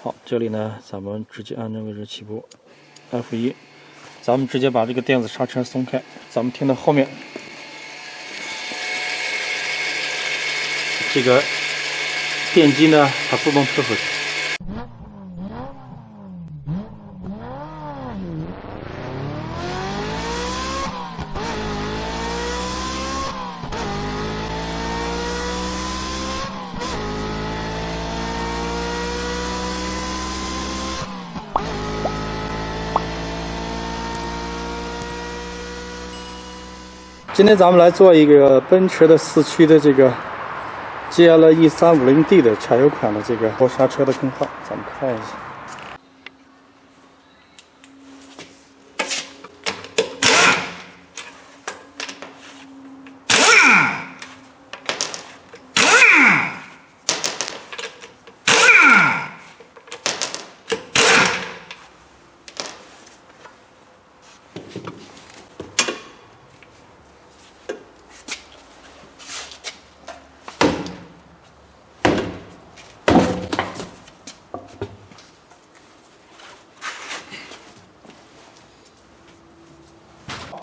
好，这里呢，咱们直接按这位置起步 ，F1，咱们直接把这个电子刹车松开，咱们听到后面这个电机呢，它自动退回去。今天咱们来做一个奔驰的4驱的这个 GLE 350D 的柴油款的这个后刹车的更换，咱们看一下。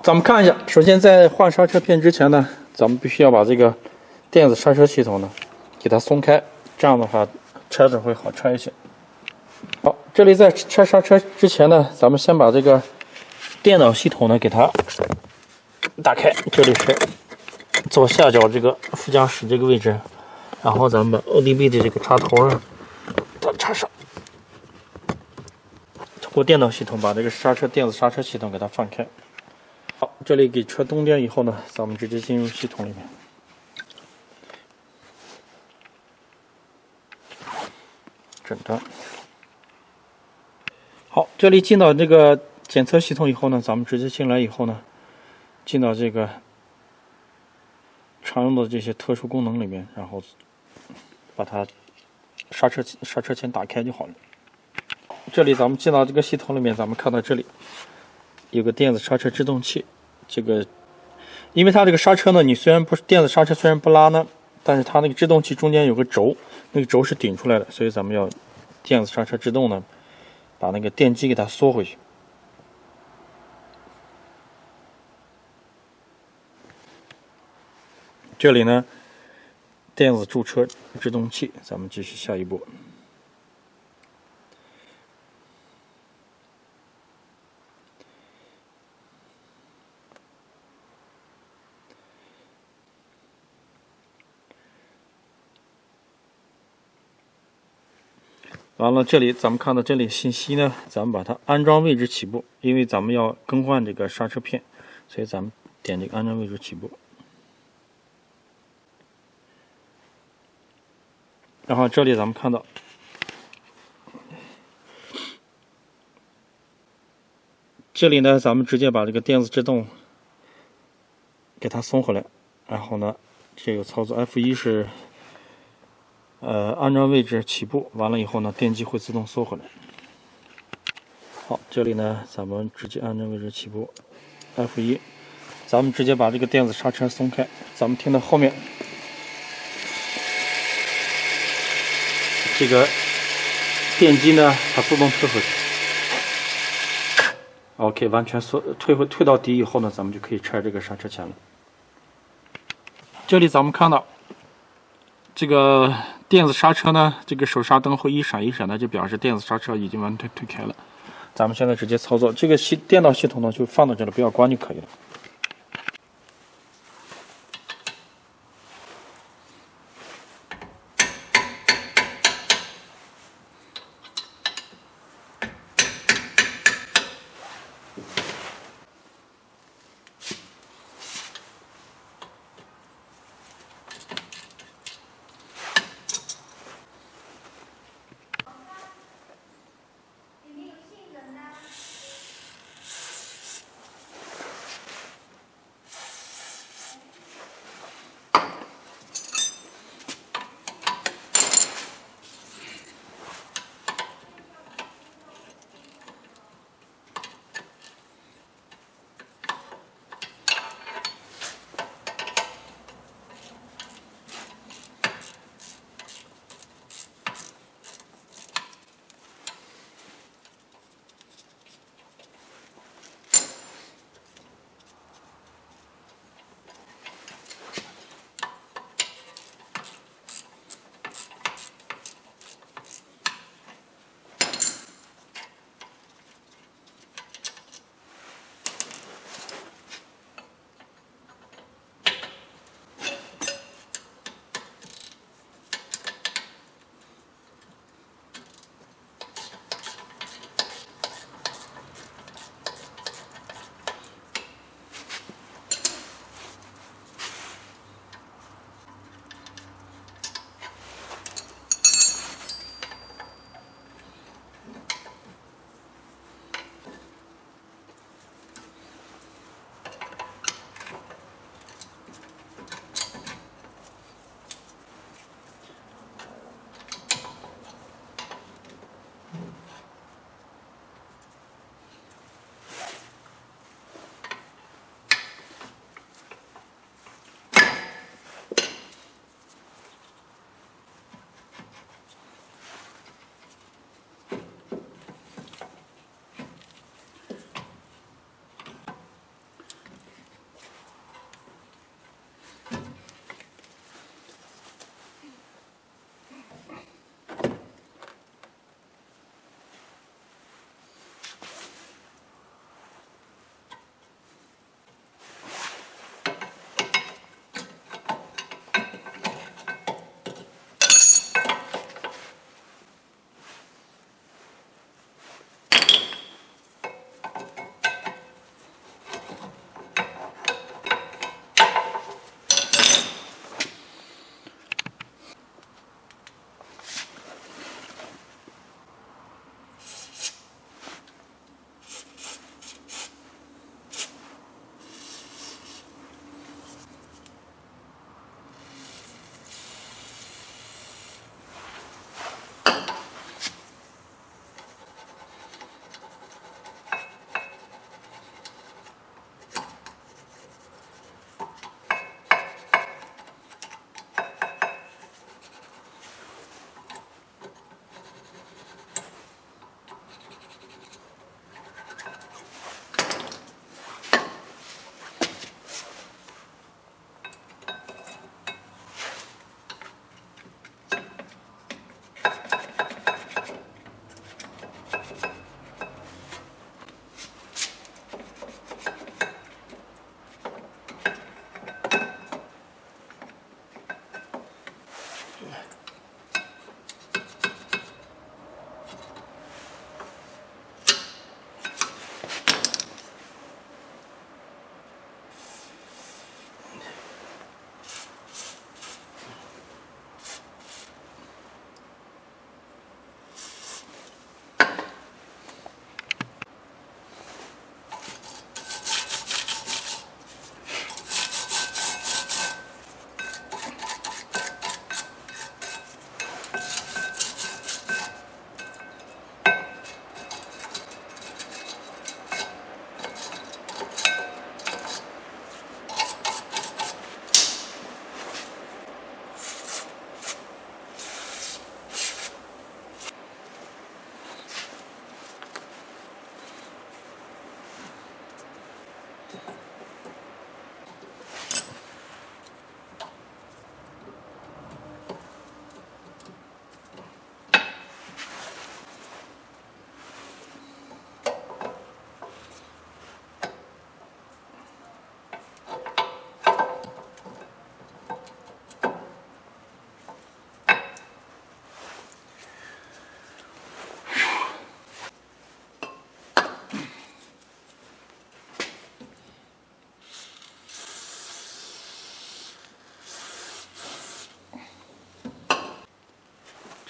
咱们看一下，首先在换刹车片之前呢，咱们必须要把这个电子刹车系统呢给它松开，这样的话拆着会好拆一些。好，这里在拆刹车之前呢，咱们先把这个电脑系统呢给它打开，这里是左下角这个副驾驶这个位置，然后咱们把 ODB 的这个插头呢它插上，通过电脑系统把这个电子刹车系统给它放开。好，这里给车通电以后呢，咱们直接进入系统里面。诊断。好，这里进到这个检测系统以后呢，咱们直接进来以后呢，进到这个常用的这些特殊功能里面，然后把它刹车钳打开就好了。这里咱们进到这个系统里面，咱们看到这里有个电子刹车制动器。这个，因为它这个刹车呢，你虽然不是电子刹车，虽然不拉呢，但是它那个制动器中间有个轴，那个轴是顶出来的，所以咱们要电子刹车制动呢，把那个电机给它缩回去。这里呢，电子驻车制动器，咱们继续下一步。完了，这里咱们看到这里信息呢，咱们把它安装位置起步，因为咱们要更换这个刹车片，所以咱们点这个安装位置起步。然后这里咱们看到，这里呢，咱们直接把这个电子制动给它松回来，然后呢，这个操作 F1是。安装位置起步完了以后呢，电机会自动缩回来。好，这里呢，咱们直接安装位置起步 ，F1，咱们直接把这个电子刹车松开，咱们听到后面这个电机呢，它自动退回去。OK， 完全退到底以后呢，咱们就可以拆这个刹车钳了。这里咱们看到。这个电子刹车呢，这个手刹灯会一闪一闪的，就表示电子刹车已经完全推开了。咱们现在直接操作这个电脑系统呢，就放到这里，不要关就可以了。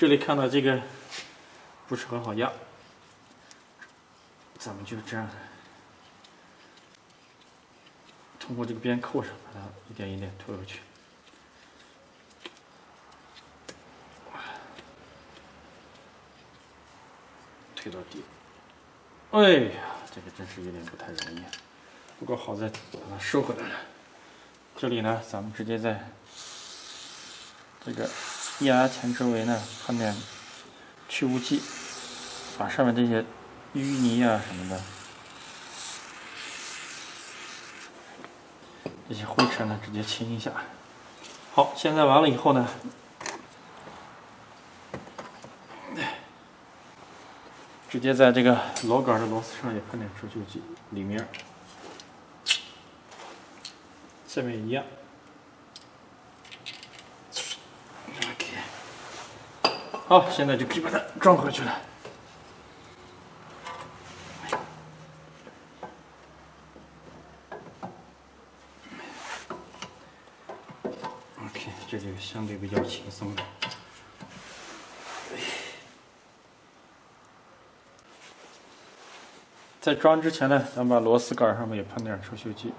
这里看到这个不是很好压，咱们就这样通过这个边扣上，把它一点一点推回去。推到底。哎呀，这个真是有点不太容易，不过好在把它收回来了。这里呢，咱们直接在这个液压钳周围呢喷点去污剂，把上面这些淤泥啊什么的，这些灰尘呢直接清一下。好，现在完了以后呢，直接在这个螺杆的螺丝上也喷点除锈剂，里面、下面也一样。OK， 好，现在就可以把它装回去了。OK， 这就相对比较轻松的。在装之前呢，咱把螺丝杆上面也喷点除锈剂。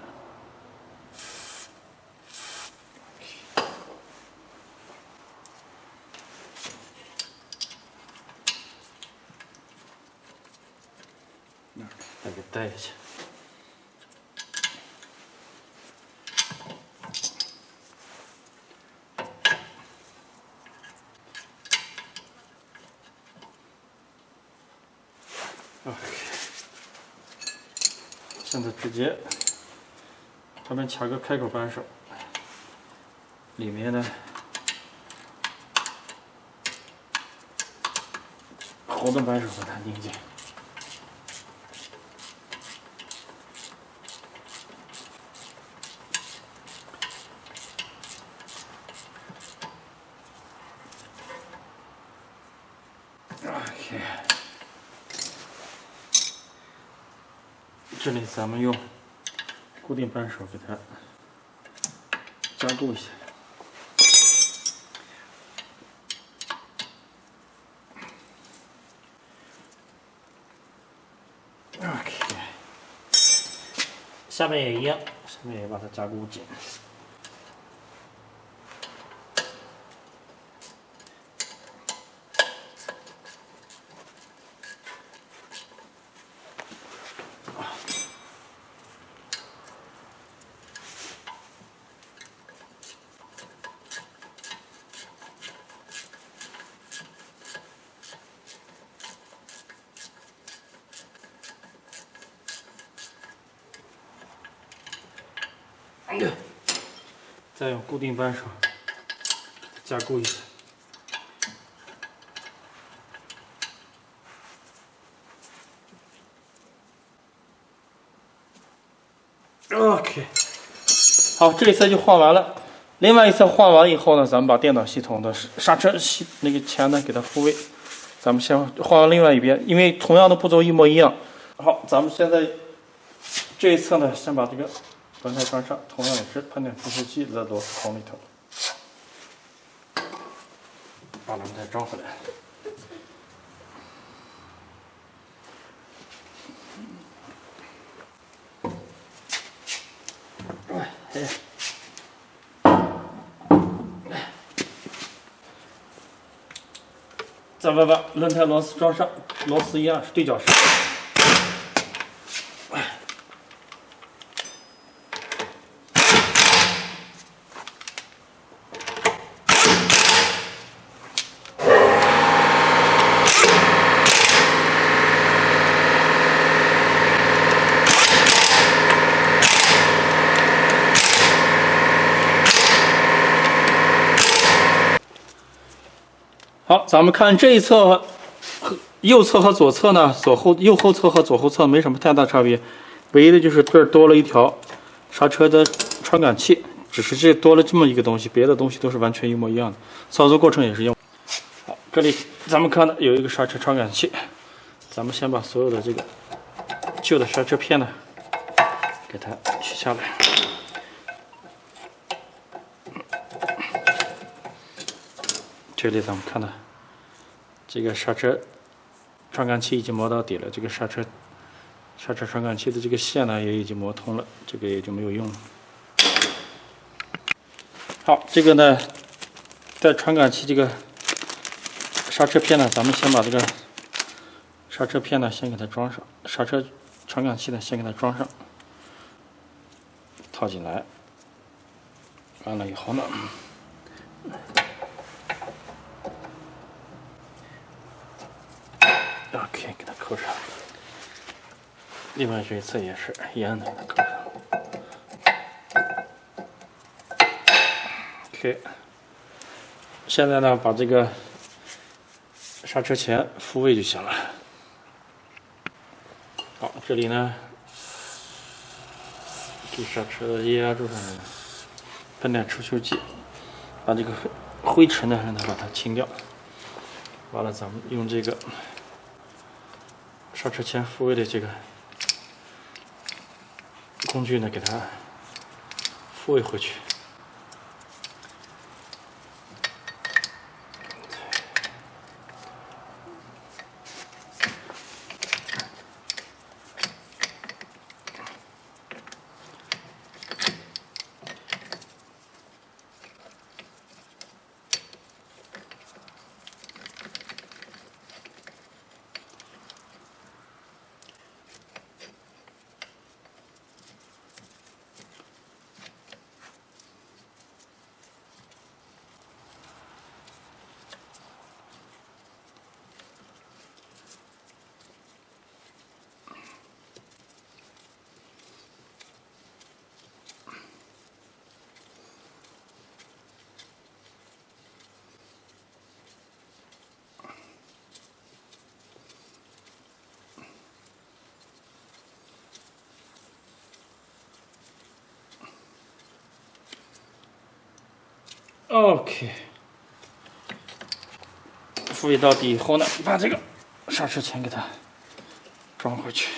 再给带一下。OK。现在直接旁边卡个开口扳手，里面呢活动扳手把它拧紧。OK。这里咱们用固定扳手给它加固一下。OK， 下面也一样，下面也把它加固紧。再用固定扳手加固一下。OK， 好，这一侧就换完了。另外一侧换完以后呢，咱们把电脑系统的刹车那个钳呢给它复位。咱们先换完另外一边，因为同样的步骤一模一样。好，咱们现在这一侧呢，先把这个轮胎装上，同样也是喷点除锈剂在螺丝孔里头，把轮胎装回来。咱们把轮胎螺丝装上，螺丝一样是对角式。好，咱们看这一侧和右侧和左侧呢，右后侧和左后侧没什么太大差别，唯一的就是这儿多了一条刹车的传感器，只是这多了这么一个东西，别的东西都是完全一模一样的，操作过程也是一样。好，这里咱们看到有一个刹车传感器，咱们先把所有的这个旧的刹车片呢给它取下来。这里咱们看到这个刹车传感器已经磨到底了，这个刹车传感器的这个线呢也已经磨通了，这个也就没有用了。好，这个呢，在传感器这个刹车片呢，咱们先把这个刹车片呢先给它装上，刹车传感器呢先给它装上，套进来。完了以后呢，OK， 给它扣上。另外这一侧也是一样的，给它扣上。OK， 现在呢，把这个刹车钳复位就行了。好，这里呢，给刹车液压柱上喷点除锈剂，把这个灰尘呢让它把它清掉。完了，咱们用这个刹车钳复位的这个工具呢，给它复位回去。OK， 复位到底以后呢，把这个刹车钳给它装回去。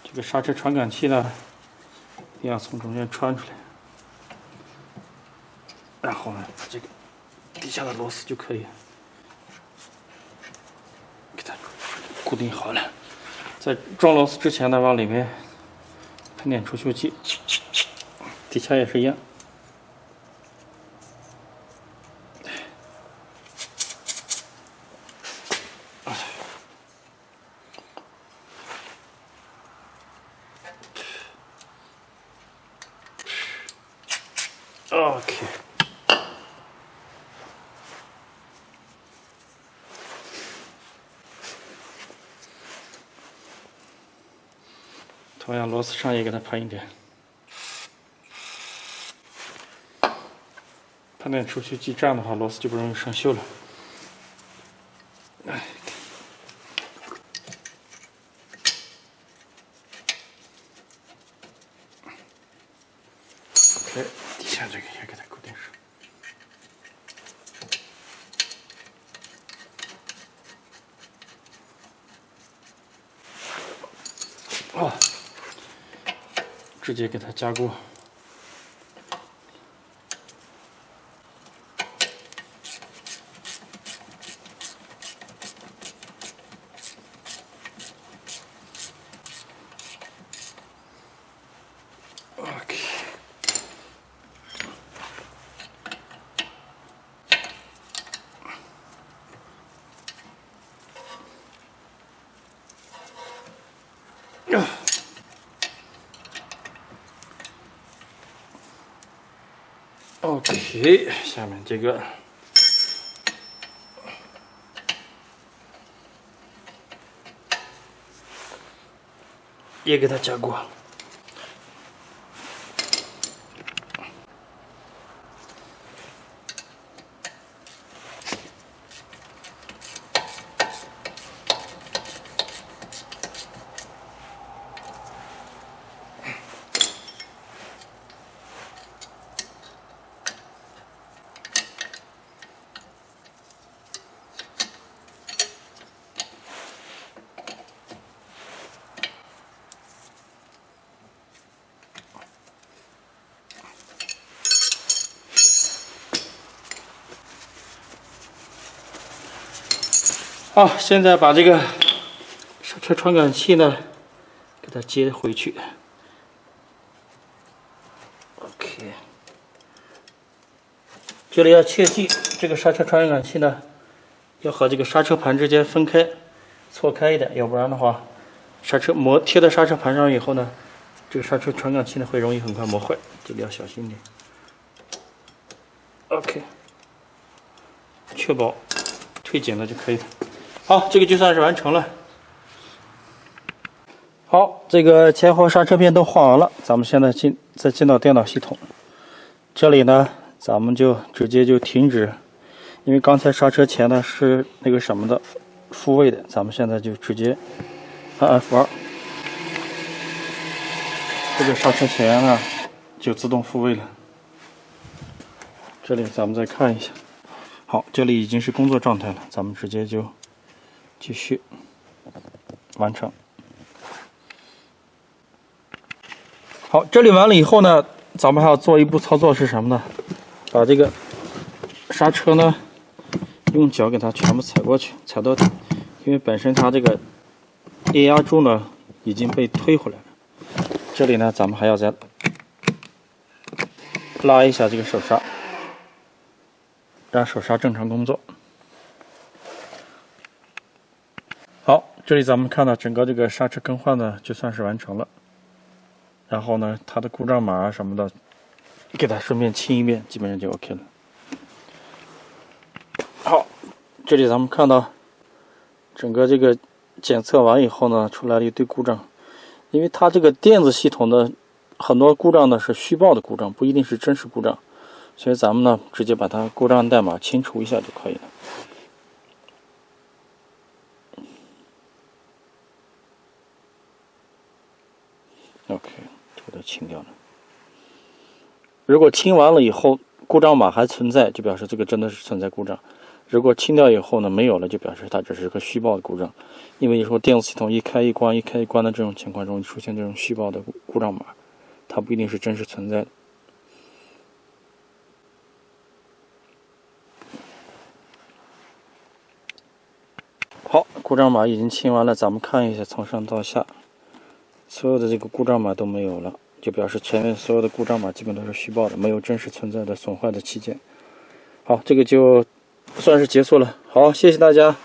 这个刹车传感器呢，一定要从中间穿出来，然后呢，把这个底下的螺丝就可以给它固定好了。在装螺丝之前呢，往里面喷点除锈剂，底下也是一样。OK， 同样螺丝上也给它喷一点，喷点除锈剂，这样的话螺丝就不容易生锈了。OK， 底下这个也给它固定上。哦，直接给它加固。OK。OK， 下面这个也给它加固。好，现在把这个刹车传感器呢，给它接回去。OK， 这里要切记，这个刹车传感器呢，要和这个刹车盘之间分开，错开一点，要不然的话，刹车贴在刹车盘上以后呢，这个刹车传感器呢会容易很快磨坏，这里要小心点。OK， 确保推紧了就可以了。好，这个就算是完成了。好，这个前后刹车片都换完了，咱们现在再进到电脑系统。这里呢，咱们就直接就停止，因为刚才刹车钳呢是那个什么的复位的，咱们现在就直接按 F2，这个刹车钳呢就自动复位了。这里咱们再看一下，好，这里已经是工作状态了，咱们直接就继续完成。好，这里完了以后呢，咱们还要做一步操作是什么呢？把这个刹车呢，用脚给它全部踩过去，踩到底，因为本身它这个液压柱呢已经被推回来了。这里呢，咱们还要再拉一下这个手刹，让手刹正常工作。好，这里咱们看到整个这个刹车更换呢，就算是完成了。然后呢，它的故障码啊什么的，给它顺便清一遍，基本上就 OK 了。好，这里咱们看到整个这个检测完以后呢，出来了一堆故障。因为它这个电子系统的很多故障呢是虚报的故障，不一定是真实故障，所以咱们呢直接把它故障代码清除一下就可以了。OK。给它清掉了。如果清完了以后，故障码还存在，就表示这个真的是存在故障。如果清掉以后呢，没有了，就表示它只是个虚报的故障。因为有时候电子系统一开一关、一开一关的这种情况容易出现这种虚报的故障码，它不一定是真实存在的。好，故障码已经清完了，咱们看一下，从上到下。所有的这个故障码都没有了，就表示前面所有的故障码基本都是虚报的，没有真实存在的损坏的器件。好，这个就算是结束了。好，谢谢大家。